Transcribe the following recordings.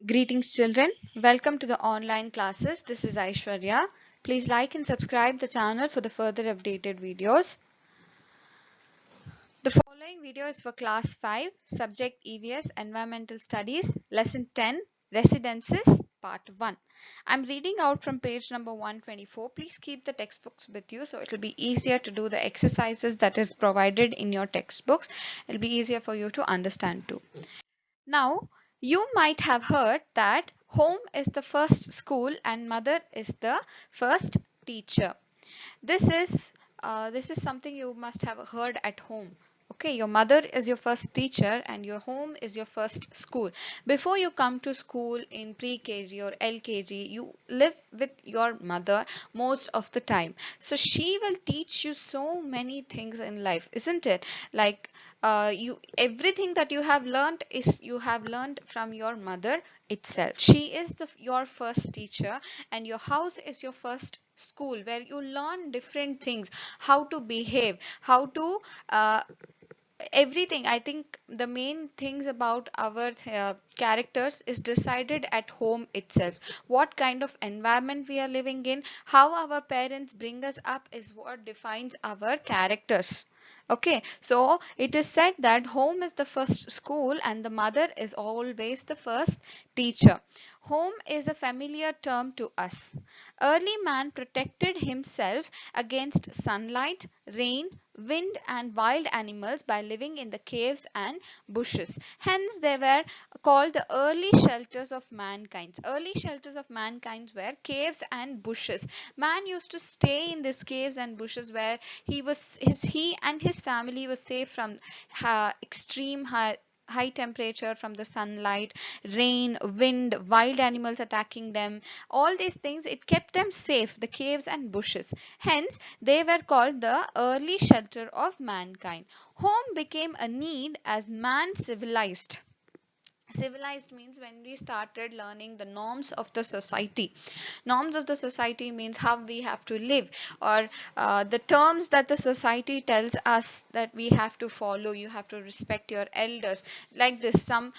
Greetings children, welcome to the online classes. This is Aishwarya. Please like and subscribe the channel for the further updated videos. The following video is for class 5, subject E.V.S. Environmental Studies, lesson 10, Residences, part 1. I'm reading out from page number 124. Please keep the textbooks with you so it will be easier to do the exercises that is provided in your textbooks. It will be easier for you to understand too. Now, you might have heard that home is the first school and mother is the first teacher. This is something you must have heard at home. Okay, your mother is your first teacher and your home is your first school. Before you come to school in pre-KG or LKG, you live with your mother most of the time. So she will teach you so many things in life, isn't it? Like you everything that you have learned from your mother itself. She is your first teacher and your house is your first school where you learn different things, how to behave, how to uh, everything. I think the main things about our characters is decided at home itself. What kind of environment we are living in, how our parents bring us up is what defines our characters. Okay, so it is said that home is the first school and the mother is always the first teacher. Home is a familiar term to us. Early man protected himself against sunlight, rain, wind and wild animals by living in the caves and bushes. Hence they were called the early shelters of mankind. Early shelters of mankind were caves and bushes. Man used to stay in these caves and bushes where he and his family was safe from extreme high temperature, from the sunlight, rain, wind, wild animals attacking them. All these things, it kept them safe, the caves and bushes. Hence they were called the early shelter of mankind. Home became a need as man civilized. Civilized means when we started learning the norms of the society. Norms of the society means how we have to live, or the terms that the society tells us that we have to follow. You have to respect your elders, like this. Some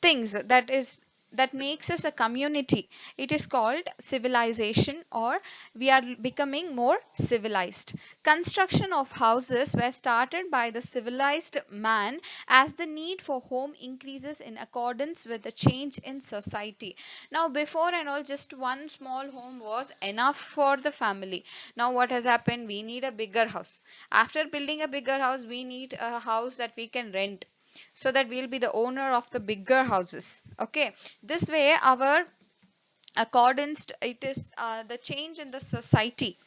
things that makes us a community, it is called civilization, or we are becoming more civilized. Construction of houses were started by the civilized man as the need for home increases in accordance with the change in society. Now before and all, just one small home was enough for the family. Now what has happened, we need a bigger house. After building a bigger house, we need a house that we can rent, so that we'll be the owner of the bigger houses. Okay, this way our accordance it is the change in the society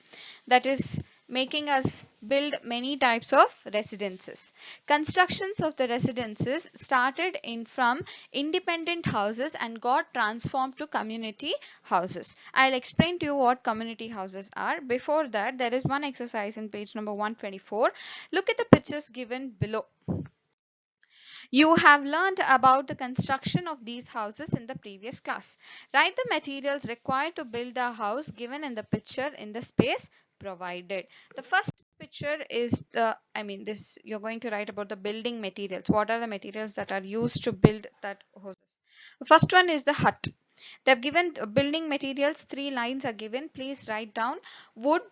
that is making us build many types of residences. Constructions of the residences started in from independent houses and got transformed to community houses. I'll explain to you what community houses are. Before that, there is one exercise in page number 124. Look at the pictures given below. You have learned about the construction of these houses in the previous class. Write the materials required to build the house given in the picture in the space provided. The first picture is this you're going to write about the building materials. What are the materials that are used to build that houses? The first one is the hut. They've given building materials, three lines are given. Please write down. Wood.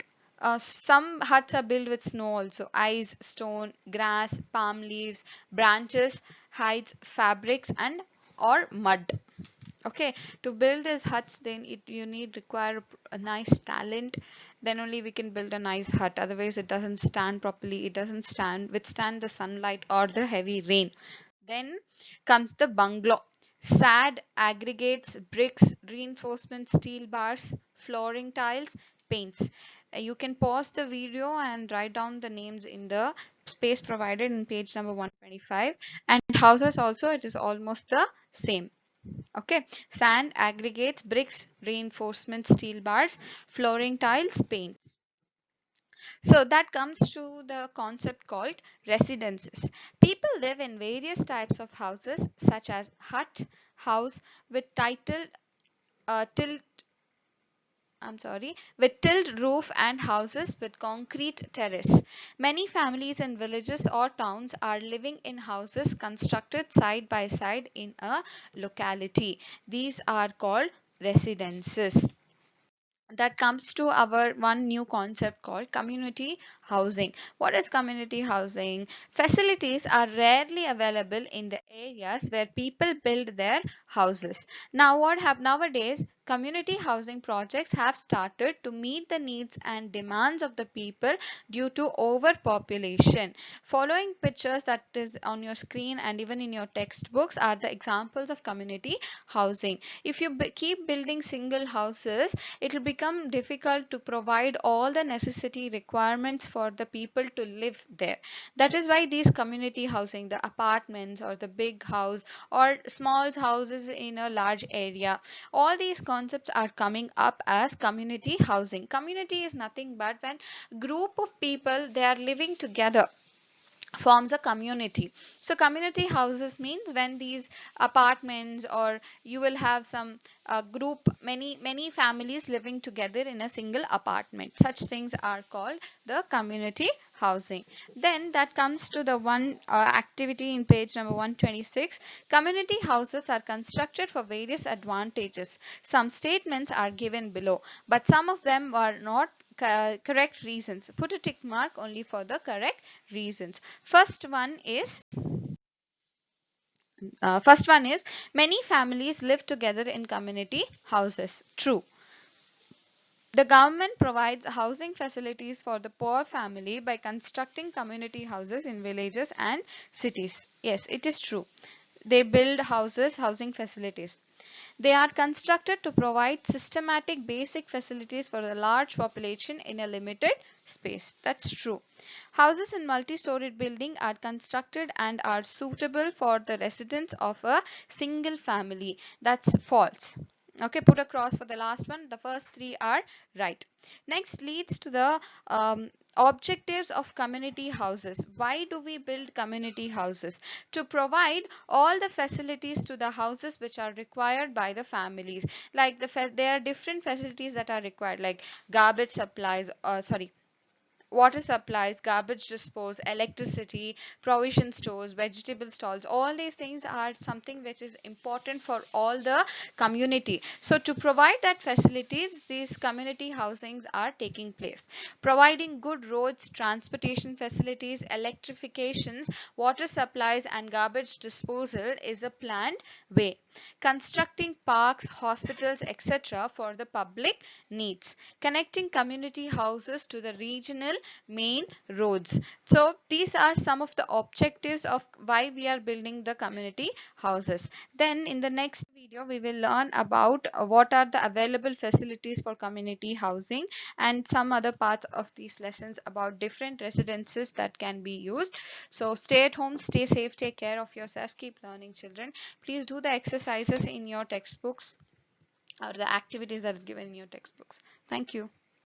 Some huts are built with snow also. Ice, stone, grass, palm leaves, branches, hides, fabrics and or mud. Okay, to build these huts, then you need require a nice talent. Then only we can build a nice hut. Otherwise it doesn't stand properly. It doesn't withstand the sunlight or the heavy rain. Then comes the bungalow. Sad aggregates, bricks, reinforcement steel bars, flooring tiles, paints. You can pause the video and write down the names in the space provided in page number 125. And houses also, it is almost the same. Okay, sand, aggregates, bricks, reinforcement steel bars, flooring tiles, paints. So that comes to the concept called residences. People live in various types of houses such as hut, house with title, tilt, I'm sorry, with tilled roof and houses with concrete terrace. Many families in villages or towns are living in houses constructed side by side in a locality. These are called residences. That comes to our one new concept called community housing. What is community housing? Facilities are rarely available in the areas where people build their houses. Now what nowadays community housing projects have started to meet the needs and demands of the people due to overpopulation. Following pictures that is on your screen and even in your textbooks are the examples of community housing. If you keep building single houses, it will become difficult to provide all the necessity requirements for the people to live there. That is why these community housing, the apartments or the big house or small houses in a large area, all these concepts are coming up as community housing. Community is nothing but when group of people they are living together forms a community. So community houses means when these apartments or you will have some group, many families living together in a single apartment, such things are called the community housing. Then that comes to the one activity in page number 126. Community houses are constructed for various advantages. Some statements are given below, but some of them are not correct reasons. Put a tick mark only for the correct reasons. First one is many families live together in community houses. True. The government provides housing facilities for the poor family by constructing community houses in villages and cities. Yes, it is true. They build houses, housing facilities. They are constructed to provide systematic basic facilities for a large population in a limited space. That's true. Houses in multi-storied building are constructed and are suitable for the residence of a single family. That's false. Okay, put a cross for the last one. The first three are right. Next leads to the objectives of community houses. Why do we build community houses? To provide all the facilities to the houses which are required by the families. Like there are different facilities that are required, like garbage supplies, sorry, water supplies, garbage dispose, electricity, provision stores, vegetable stalls. All these things are something which is important for all the community. So to provide that facilities, these community housings are taking place. Providing good roads, transportation facilities, electrifications, water supplies and garbage disposal is a planned way. Constructing parks, hospitals, etc. for the public needs. Connecting community houses to the regional main roads. So these are some of the objectives of why we are building the community houses. Then in the next video we will learn about what are the available facilities for community housing and some other parts of these lessons about different residences that can be used. So stay at home, stay safe, take care of yourself, keep learning children. Please do the exercises in your textbooks or the activities that is given in your textbooks. Thank you.